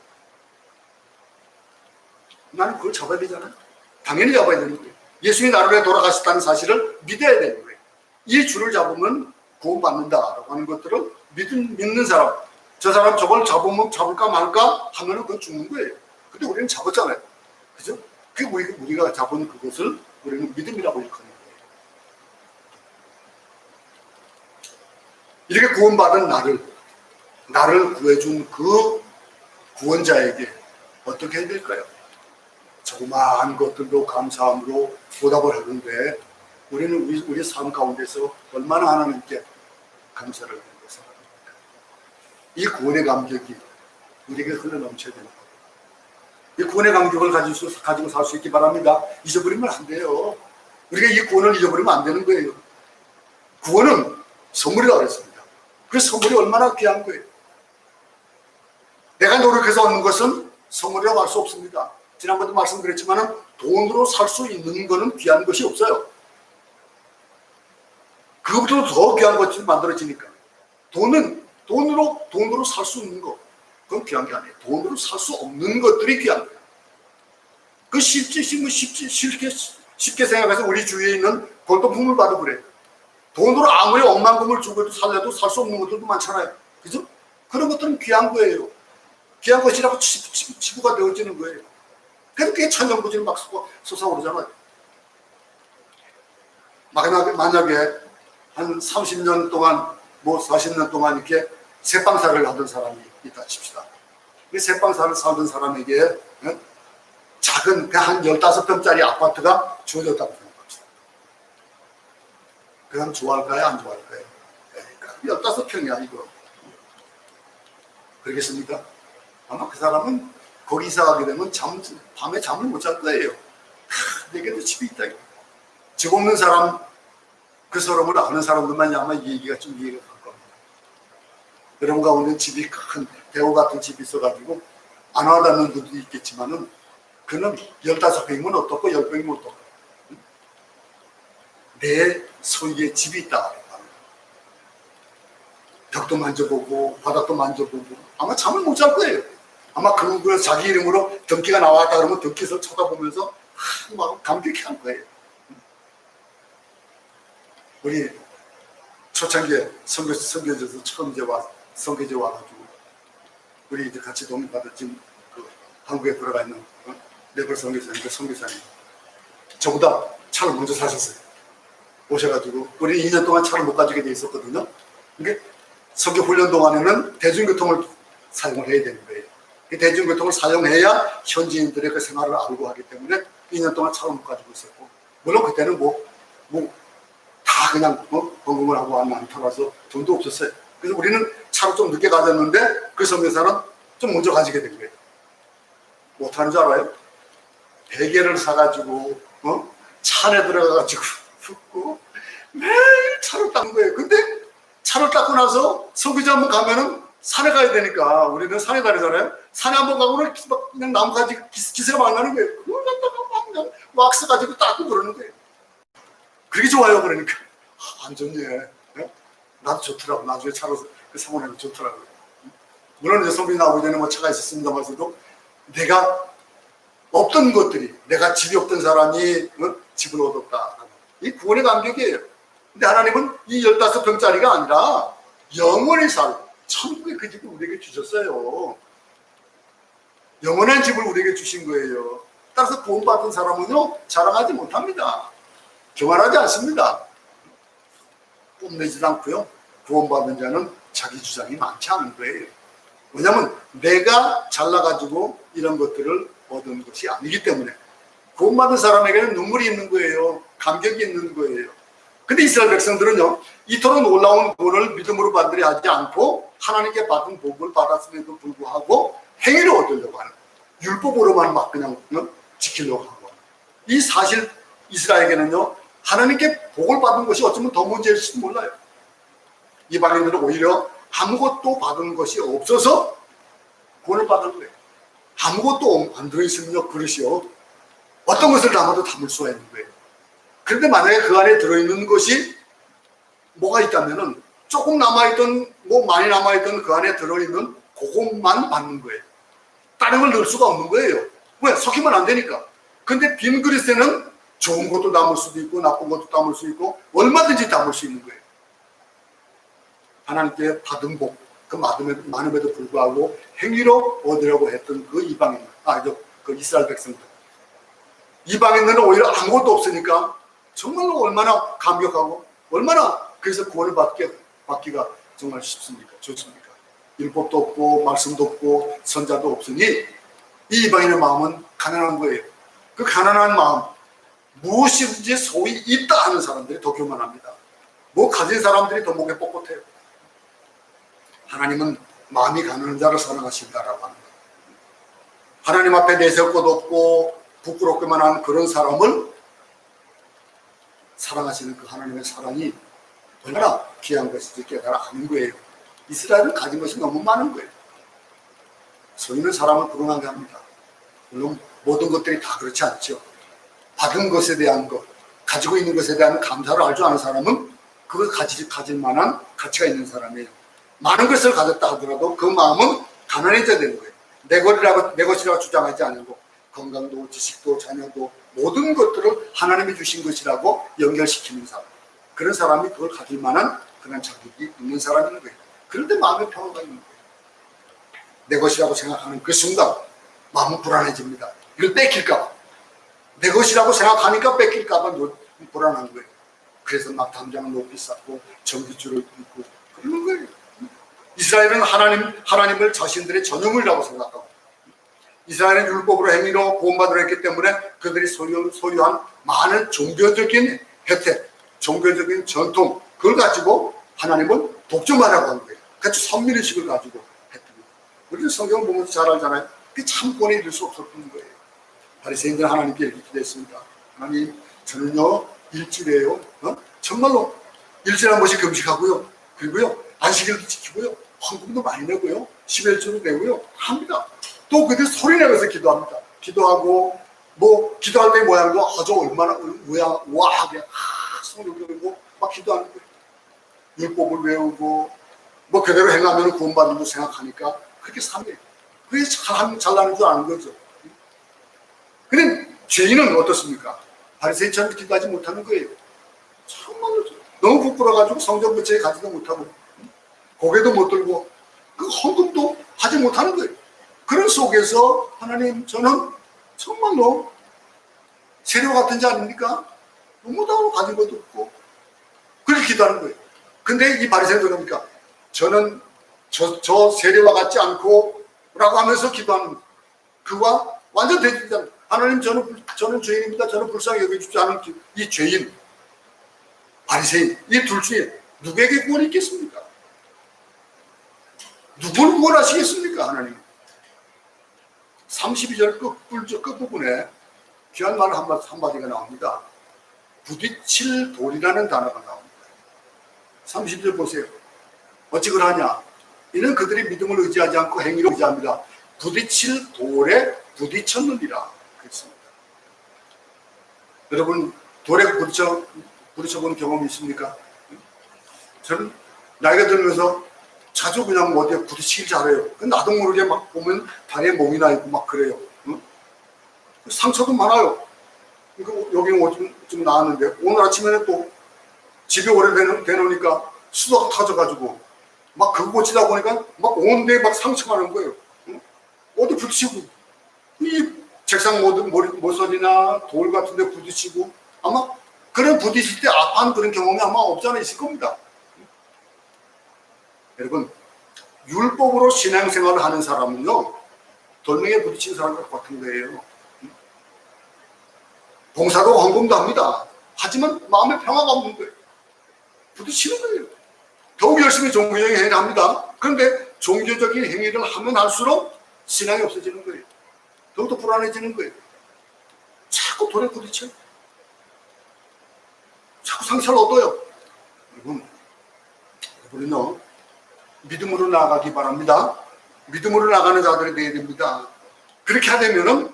나는 그걸 잡아야 되잖아요. 당연히 잡아야 되는 거예요. 예수님이 나를 위해 돌아가셨다는 사실을 믿어야 되는 거예요. 이 줄을 잡으면 구원받는다라고 하는 것들을 믿는 사람, 저 사람 저걸 잡으면 잡을까 말까 하면은 그건 죽는 거예요. 근데 우리는 잡았잖아요. 그죠? 그 우리가 잡은 그것을 우리는 믿음이라고 일컫는 거예요. 이렇게 구원받은 나를 구해준 그 구원자에게 어떻게 해야 될까요? 조그마한 것들도 감사함으로 보답을 하는데, 우리는 우리 삶 가운데서 얼마나 하나님께 감사를 하는 것을 합니까? 이 구원의 감격이 우리에게 흘러넘쳐야 되는 거예요. 이 구원의 감격을 가지고 살 수 있기 바랍니다. 잊어버리면 안 돼요. 우리가 이 구원을 잊어버리면 안 되는 거예요. 구원은 선물이라고 그랬습니다. 그 선물이 얼마나 귀한 거예요. 내가 노력해서 얻는 것은 선물이라고 할 수 없습니다. 지난번에도 말씀드렸지만 돈으로 살 수 있는 거는 귀한 것이 없어요. 그것보다 더 귀한 것이 만들어지니까. 돈으로 살 수 있는 거, 그건 귀한 게 아니에요. 돈으로 살 수 없는 것들이 귀한 거예요. 그 쉽게 생각해서 우리 주위에 있는 골동품을 봐도 그래요. 돈으로 아무리 억만금을 주고 살려도 살 수 없는 것들도 많잖아요. 그죠? 그런 것들은 귀한 거예요. 귀한 것이라고 치부가 되어지는 거예요. 그래도 그게 천정부지는 막 솟아오르잖아요. 만약에 한 30년 동안, 뭐 40년 동안 이렇게 새빵살을 하던 사람이 있다 칩시다. 이 새빵살을 살던 사람에게 작은 한 15평짜리 아파트가 주어졌다고 생각합시다. 그 사람 좋아할까요? 안 좋아할까요? 15평이야 이거. 그러겠습니까? 아마 그 사람은 거기 이사 가게 되면 밤에 잠을 못 잘 거예요. 내게도 집이 있다. 집 없는 사람, 그 서름을 아는 사람들만 아마 이 얘기가 좀 이해가 갈 겁니다. 여러분 가운데 집이 큰 대호 같은 집이 있어가지고 안 와닿는 분도 있겠지만은 그는 15평이면 어떻고 10평이면 어떻고 내 소유의 집이 있다. 벽도 만져보고 바닥도 만져보고 아마 잠을 못 잘 거예요. 아마 그 자기 이름으로 등기가 나왔다 그러면 등기서 쳐다보면서 막 감격해할 거예요. 우리 초창기에 선교지에서 처음 이제 선교지에 와가지고 우리 이제 같이 도움받은 지금 그 한국에 들어가 있는 네벌 선교사님, 그 선교사님 저보다 차를 먼저 사셨어요. 오셔가지고 우리 2년 동안 차를 못 가지게 돼 있었거든요. 그러니까 선교 훈련 동안에는 대중교통을 사용을 해야 되는 거예요. 대중교통을 사용해야 현지인들의 그 생활을 알고 하기 때문에 2년 동안 차를 못 가지고 있었고, 물론 그때는 다 그냥 번금을 하고 안 타라서 돈도 없었어요. 그래서 우리는 차로 좀 늦게 가졌는데 그 선교사는 좀 먼저 가지게 된 거예요. 뭐 하는 줄 알아요? 베개를 사가지고 차 안에 들어가가지고 붓고 매일 차를 닦는 거예요. 근데 차를 닦고 나서 선교지 한번 가면은 산에 가야 되니까 우리는 산에 다니잖아요. 산에 한번 가고는 그냥 나무가지 기세가 막 나는 거예요. 그걸 갖다가 막 그냥 왁스 가지고 닦고 그러는 거예요. 그게 좋아요. 그러니까 안 좋네. 나도 좋더라고. 나중에 차로 그 사모님은 좋더라고요. 물론 이제 선비 나오기 전에 뭐 차가 있었습니다만서도 내가 없던 것들이, 내가 집이 없던 사람이 집을 얻었다. 이 구원의 감격이에요. 근데 하나님은 이 15평짜리가 아니라 영원히 살 천국의 그 집을 우리에게 주셨어요. 영원한 집을 우리에게 주신 거예요. 따라서 구원받은 사람은요 자랑하지 못합니다. 교만하지 않습니다. 뽐내지도 않고요. 구원받은 자는 자기 주장이 많지 않은 거예요. 왜냐하면 내가 잘나가지고 이런 것들을 얻은 것이 아니기 때문에. 구원받은 사람에게는 눈물이 있는 거예요. 감격이 있는 거예요. 근데 이스라엘 백성들은요 이토록 놀라운 구원을 믿음으로 받으려 하지 않고 하나님께 받은 복을 받았음에도 불구하고 행위를 얻으려고 하는, 율법으로만 막 그냥 지키려고 하고, 이 사실 이스라엘에게는요 하나님께 복을 받은 것이 어쩌면 더 문제일지도 몰라요. 이방인들은 오히려 아무것도 받은 것이 없어서 구원을 받은 거예요. 아무것도 안 들어있으면요 그릇이요 어떤 것을 담아도 담을 수가 있는 거예요. 그런데 만약에 그 안에 들어있는 것이 뭐가 있다면은 조금 남아있던, 많이 남아있던 그 안에 들어있는 그것만 받는 거예요. 다른 걸 넣을 수가 없는 거예요. 왜? 섞이면 안 되니까. 근데 빈 그릇에는 좋은 것도 담을 수도 있고 나쁜 것도 담을 수 있고 얼마든지 담을 수 있는 거예요. 하나님께 받은 복, 그 많음에도 불구하고 행위로 얻으려고 했던 그 이방인, 그 이스라엘 백성들. 이방인들은 오히려 아무것도 없으니까 정말로 얼마나 감격하고 얼마나 그래서 구원을 받기가 정말 쉽습니까? 좋습니까? 율법도 없고 말씀도 없고 선자도 없으니 이 이방인의 마음은 가난한 거예요. 그 가난한 마음, 무엇이든지 소위 있다 하는 사람들이 더 교만합니다. 뭐 가진 사람들이 더 목에 뻣뻣해요. 하나님은 마음이 가난한 자를 사랑하신다라고 합니다. 하나님 앞에 내세울 것 없고 부끄럽기만 한 그런 사람을 사랑하시는 그 하나님의 사랑이 얼마나 귀한 것인지 깨달아 아는 거예요. 이스라엘은 가진 것이 너무 많은 거예요. 소유는 사람을 불행하게 합니다. 물론 모든 것들이 다 그렇지 않죠. 받은 것에 대한 것, 가지고 있는 것에 대한 감사를 알 줄 아는 사람은 그걸 가질 만한 가치가 있는 사람이에요. 많은 것을 가졌다 하더라도 그 마음은 가난해져야 되는 거예요. 내 것이라고 주장하지 않고 건강도 지식도 자녀도 모든 것들을 하나님이 주신 것이라고 연결시키는 사람, 그런 사람이 그걸 가질 만한 그런 자격이 있는 사람인 거예요. 그런데 마음의 평화가 있는 거예요. 내 것이라고 생각하는 그 순간 마음은 불안해집니다. 이걸 뺏길까 봐. 내 것이라고 생각하니까 뺏길까 봐 불안한 거예요. 그래서 막 담장을 높이 쌓고 전기줄을 끊고 그러는 거예요. 이스라엘은 하나님을 자신들의 전유물이라고 생각하고 이스라엘은 율법으로 행위로 구원받으려 했기 때문에 그들이 소유한 많은 종교적인 혜택, 종교적인 전통 그걸 가지고 하나님을 독점하라고 하는 거예요. 그래서 선민의식을 가지고 했던 거예요. 우리는 성경을 보면서 잘 알잖아요. 그 참권에 이를 수 없었던 거예요. 바리새인들은 하나님께 이렇게 기도했습니다. 하나님, 저는요 일주일에요 정말로 일주일에 한 번씩 금식하고요, 그리고요 안식일도 지키고요, 헌금도 많이 내고요, 11조도 내고요 합니다. 또 그들 소리 내면서 기도합니다. 기도하고 뭐 기도할 때 모양도 아주 얼마나 우아하게 손을 들고 막 기도하는 거예요. 율법을 외우고 뭐 그대로 행하면 구원받는 거 생각하니까 그렇게 삽니다. 그게 잘나는 줄 아는 거죠. 근데 죄인은 어떻습니까? 바리새인처럼 기도하지 못하는 거예요. 정말로 너무 부끄러워가지고 성전 부채에 가지도 못하고 고개도 못 들고 그 헌금도 하지 못하는 거예요. 그런 속에서 하나님, 저는 정말로 세리와 같은 자 아닙니까? 너무도 가진 것도 없고 그렇게 기도하는 거예요. 근데 이 바리새인은 그럽니까? 저는 저 세리와 같지 않고 라고 하면서 기도하는 그와 완전 대립이잖아요. 하나님, 저는 죄인입니다. 저는 불쌍히 여겨주지 않은 이 죄인 바리새인, 이 둘 중에 누구에게 구원이 있겠습니까? 누구를 구원하시겠습니까? 하나님. 32절 끝부분에 귀한 말 한마디가 나옵니다. 부딪힐 돌이라는 단어가 나옵니다. 30절 보세요. 어찌 그러하냐? 이는 그들이 믿음을 의지하지 않고 행위를 의지합니다. 부딪힐 돌에 부딪혔느니라 그랬습니다. 여러분, 돌에 부딪혀본 경험이 있습니까? 저는 나이가 들면서 자주 그냥 어디에 부딪히길 잘해요. 나도 모르게 막 보면 다리에 멍이 나 있고 막 그래요. 응? 상처도 많아요. 여기는 좀 나았는데 오늘 아침에는 또 집에 오래 되놓으니까 수도가 터져가지고 막 그거 고치다 보니까 막 온데에 막 상처가 나는 거예요. 응? 어디 부딪히고 이 책상 모서리나 돌 같은 데 부딪히고 아마 그런 부딪힐 때 아파하는 그런 경험이 아마 없지 않아 있을 겁니다. 여러분, 율법으로 신앙생활을 하는 사람은요 돌멩이에 부딪힌 사람과 같은 거예요. 봉사도 헌금도 합니다. 하지만 마음에 평화가 없는 거예요. 부딪히는 거예요. 더욱 열심히 종교적인 행위를 합니다. 그런데 종교적인 행위를 하면 할수록 신앙이 없어지는 거예요. 더욱더 불안해지는 거예요. 자꾸 돌에 부딪혀요. 자꾸 상처를 얻어요. 여러분, 우리는 믿음으로 나아가기 바랍니다. 믿음으로 나가는 자들이 되어야 됩니다. 그렇게 하려면은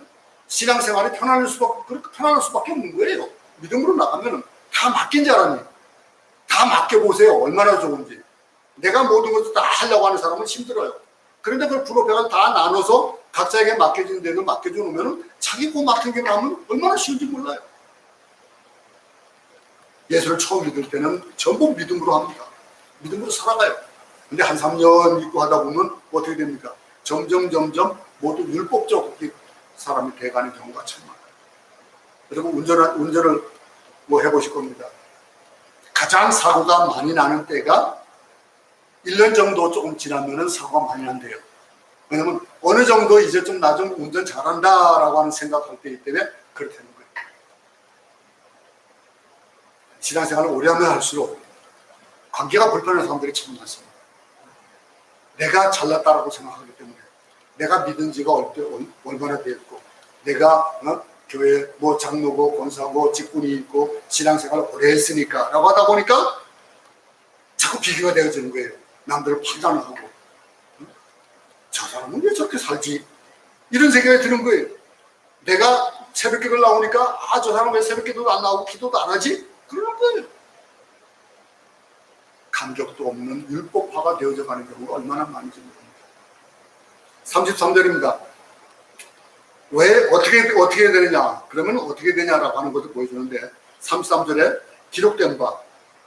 신앙생활이 편안할 수밖에 없는 거예요. 믿음으로 나가면은 다 맡긴 자라니 다 맡겨보세요. 얼마나 좋은지. 내가 모든 것을 다 하려고 하는 사람은 힘들어요. 그런데 그걸 분업해서 다 나눠서 각자에게 맡겨진 데를 맡겨줘 놓으면 자기 거 맡은 게 하면 얼마나 쉬운지 몰라요. 예수를 처음 믿을 때는 전부 믿음으로 합니다. 믿음으로 살아가요. 근데 한 3년 믿고 하다 보면 어떻게 됩니까? 점점 모두 율법적 사람이 돼가는 경우가 참 많아요. 여러분, 운전을 뭐 해보실 겁니다. 가장 사고가 많이 나는 때가 1년 정도 조금 지나면은 사고가 많이 난대요. 왜냐면 어느 정도 이제 좀 나 좀 운전 잘한다 라고 하는 생각할 때이기 때문에 그렇게 되는 거예요. 신앙생활을 오래 하면 할수록 관계가 불편한 사람들이 참 많습니다. 내가 잘났다라고 생각하기 때문에 내가 믿은 지가 얼마나 됐고 내가 교회 뭐 장로고 권사고 직분이 있고 신앙생활을 오래 했으니까 라고 하다 보니까 자꾸 비교가 되어지는 거예요. 남들을 판단을 하고 저 사람은 왜 저렇게 살지? 이런 생각이 드는 거예요. 내가 새벽기도를 나오니까 저 사람은 왜 새벽기도도 안 나오고 기도도 안 하지? 그러는 거예요. 감격도 없는 율법화가 되어져 가는 경우가 얼마나 많은지 모릅니다. 33절입니다. 왜 어떻게 해야 되느냐? 그러면 어떻게 되냐라고 하는 것을 보여주는데 33절에 기록된 바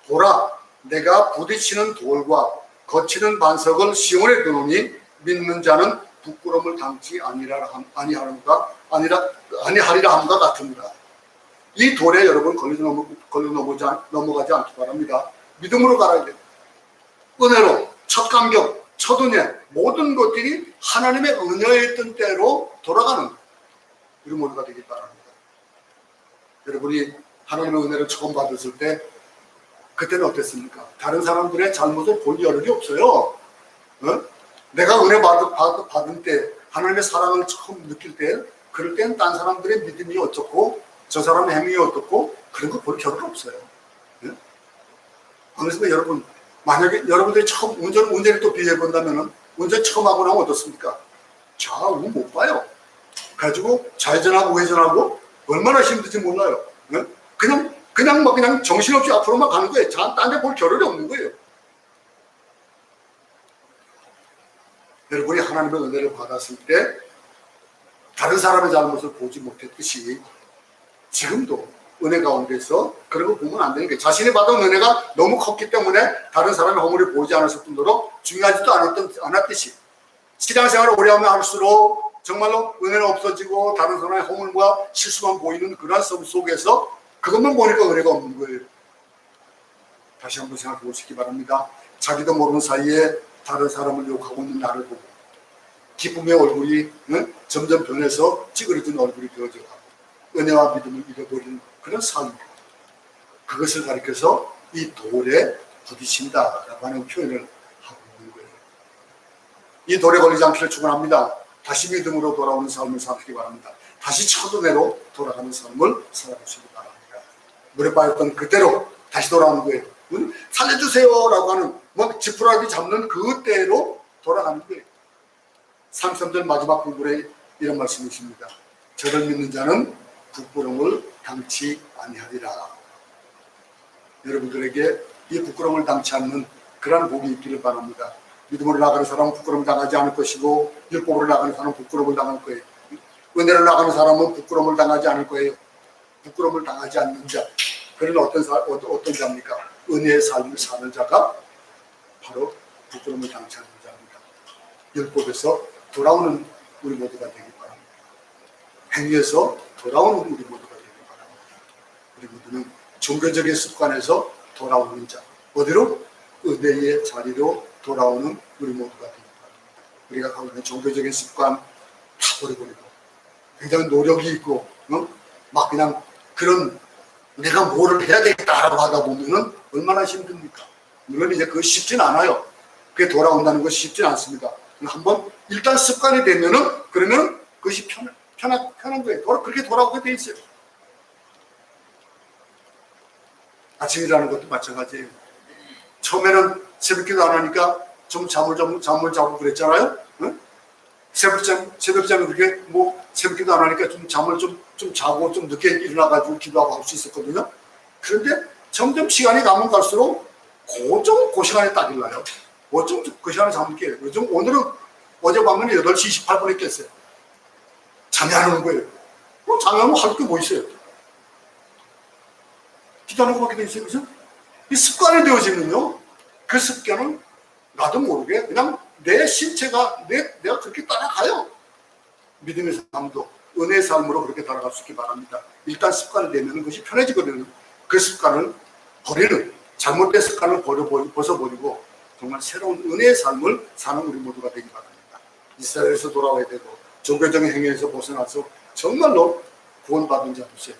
보라 내가 부딪히는 돌과 거치는 반석을 시온에 두노니 믿는 자는 부끄러움을 당치 아니하리라 함과 같으니라. 이 돌에 여러분 넘어가지 않기 바랍니다. 믿음으로 갈아야 돼요. 은혜로, 첫 감격, 첫 은혜, 모든 것들이 하나님의 은혜에 있던 때로 돌아가는 우리 모두가 되길 바랍니다. 여러분이 하나님의 은혜를 처음 받았을 때 그때는 어땠습니까? 다른 사람들의 잘못을 볼 여력이 없어요. 어? 내가 은혜 받은 때, 하나님의 사랑을 처음 느낄 때, 그럴 때는 딴 사람들의 믿음이 어떻고 저 사람의 행위가 어떻고 그런 거 볼 겨를이 없어요. 예? 그래서 여러분, 만약에 여러분들이 처음 운전을 또 비교해 본다면은 운전 처음 하고 나면 어떻습니까? 좌우 못 봐요. 가지고 좌회전하고 우회전하고 얼마나 힘든지 몰라요. 예? 그냥 정신없이 앞으로만 가는 거예요. 딴 데 볼 겨를이 없는 거예요. 여러분이 하나님의 은혜를 받았을 때 다른 사람의 잘못을 보지 못했듯이 지금도 은혜 가운데서 그런 거 보면 안 되는 게, 자신이 받은 은혜가 너무 컸기 때문에 다른 사람의 허물을 보지 않았을 뿐더러 중요하지도 않았듯이 신앙생활을 오래 하면 할수록 정말로 은혜는 없어지고 다른 사람의 허물과 실수만 보이는 그러한 삶 속에서 그것만 보니까 은혜가 없는 거예요. 다시 한번 생각해 보시기 바랍니다. 자기도 모르는 사이에 다른 사람을 욕하고 있는 나를 보고 기쁨의 얼굴이 점점 변해서 찌그러진 얼굴이 되어져가고 은혜와 믿음을 잃어버리는 그런 삶입니다. 그것을 가리켜서 이 돌에 부딪힌다라고 하는 표현을 하고 있는 거예요. 이 돌에 걸리지 않기를 축원합니다. 다시 믿음으로 돌아오는 삶을 살기 바랍니다. 다시 첫 은혜로 돌아가는 삶을 살아보시기 바랍니다. 물에 빠졌던 그대로 다시 돌아오는 거예요. 살려주세요라고 하는 지푸라기 잡는 그때로 돌아가는 거예요. 33절 마지막 부분에 이런 말씀이 있습니다. 저를 믿는 자는 부끄러움을 당치 아니하리라. 여러분들에게 이 부끄러움을 당치 않는 그러한 복이 있기를 바랍니다. 믿음으로 나가는 사람은 부끄러움 당하지 않을 것이고 율법으로 나가는 사람은 부끄러움을 당할 거예요. 은혜로 나가는 사람은 부끄러움을 당하지 않을 거예요. 부끄러움을 당하지 않는 자, 그는 어떤 자입니까? 은혜의 삶을 사는 자가 바로 부끄러움을 당치 않는 자입니다. 율법에서 돌아오는 우리 모두가 되기 바랍니다. 행위에서 돌아오는 우리 모두가 되기 바랍니다. 우리 모두는 종교적인 습관에서 돌아오는 자, 어디로? 은혜의 자리로 돌아오는 우리 모두가 되기 바랍니다. 우리가 가고 있는 종교적인 습관 다 버려버리고 굉장히 노력이 있고 막 그냥 그런 내가 뭐를 해야 되겠다라고 하다 보면은 얼마나 힘듭니까? 물론 이제 그거 쉽진 않아요. 그게 돌아온다는 것이 쉽진 않습니다. 한번 일단 습관이 되면은 그러면 그것이 편한 거예요. 그렇게 돌아오게 돼 있어요. 아침 일하는 것도 마찬가지예요. 처음에는 새벽기도 안 하니까 좀 잠을 자고 그랬잖아요. 응? 새벽잠이 그렇게 새벽기도 안 하니까 좀 잠을 좀 자고 좀 늦게 일어나가지고 기도하고 할 수 있었거든요. 그런데 점점 시간이 가면 갈수록 그 시간에 딱 일어나요. 어쩜 그 시간에 잠을 깨요. 요즘 오늘은 어젯밤에는 8시 28분에 깼어요. 잠이 안 오는 거예요. 잠이 안 오면 할 게 뭐 있어요? 기도하는 것밖에 돼 있어요. 그죠? 이 습관이 되어지면요. 그 습관은 나도 모르게 그냥 내 신체가 내가 그렇게 따라가요. 믿음의 삶도 은혜의 삶으로 그렇게 따라갈 수 있기 바랍니다. 일단 습관이 되면 그것이 편해지거든요. 그 습관을 버리는, 잘못된 습관을 벗어버리고 정말 새로운 은혜의 삶을 사는 우리 모두가 되기 바랍니다. 이스라엘에서 돌아와야 되고 종교적인 행위에서 벗어나서 정말로 구원받은 자로서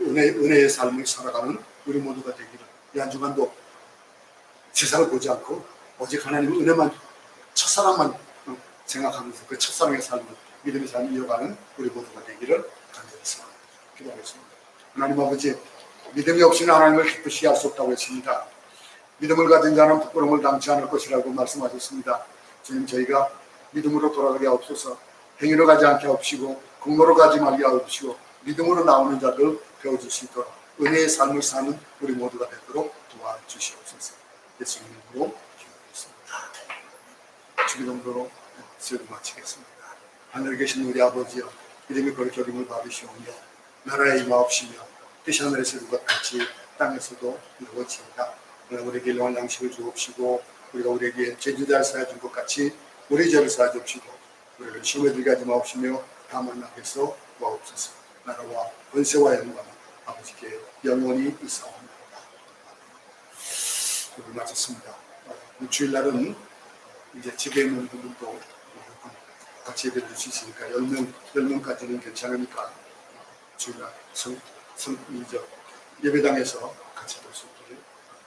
은혜의 삶을 살아가는 우리 모두가 되기를, 이 한 주간도 세상을 보지 않고 오직 하나님의 은혜만, 첫사랑만 생각하면서 그 첫사랑의 삶을, 믿음의 삶을 이어가는 우리 모두가 되기를 간절히 기도하겠습니다. 하나님 아버지, 믿음이 없이는 하나님을 기쁘시게 할 수 없다고 했습니다. 믿음을 가진 자는 부끄러움을 당치 않을 것이라고 말씀하셨습니다. 주님, 저희가 믿음으로 돌아가게 하옵소서. 행위로 가지 않게 하옵시고 공로로 가지 말게 하옵시고 믿음으로 나오는 자들 배워줄 수 있도록 은혜의 삶을 사는 우리 모두가 되도록 도와주시옵소서. 예수님 이름으로 기도하겠습니다. 주기도로 기도 마치겠습니다. 하늘에 계신 우리 아버지여, 이름이 거룩히 여김을 받으시오며 나라에 임하옵시며 뜻이 하늘에서 이룬 것 같이 땅에서도 이루어지이다. 오늘 우리에게 일용할 양식을 주옵시고 우리가 우리에게 죄인들을 사하여 준 것 같이 우리 죄를 사하여 주옵시고 우리를 시험에 들게 하지 마옵시며 다만 악에서 구하옵소서. 나라와 권세와 영광 아버지께 영원히 있사옵나이다. 오늘 마쳤습니다. 주일날은 이제 집에 있는 분들도 같이 예배 드릴 수 있으니까 10명까지는 괜찮으니까 주일날 예배당에서 같이 볼 수 있기를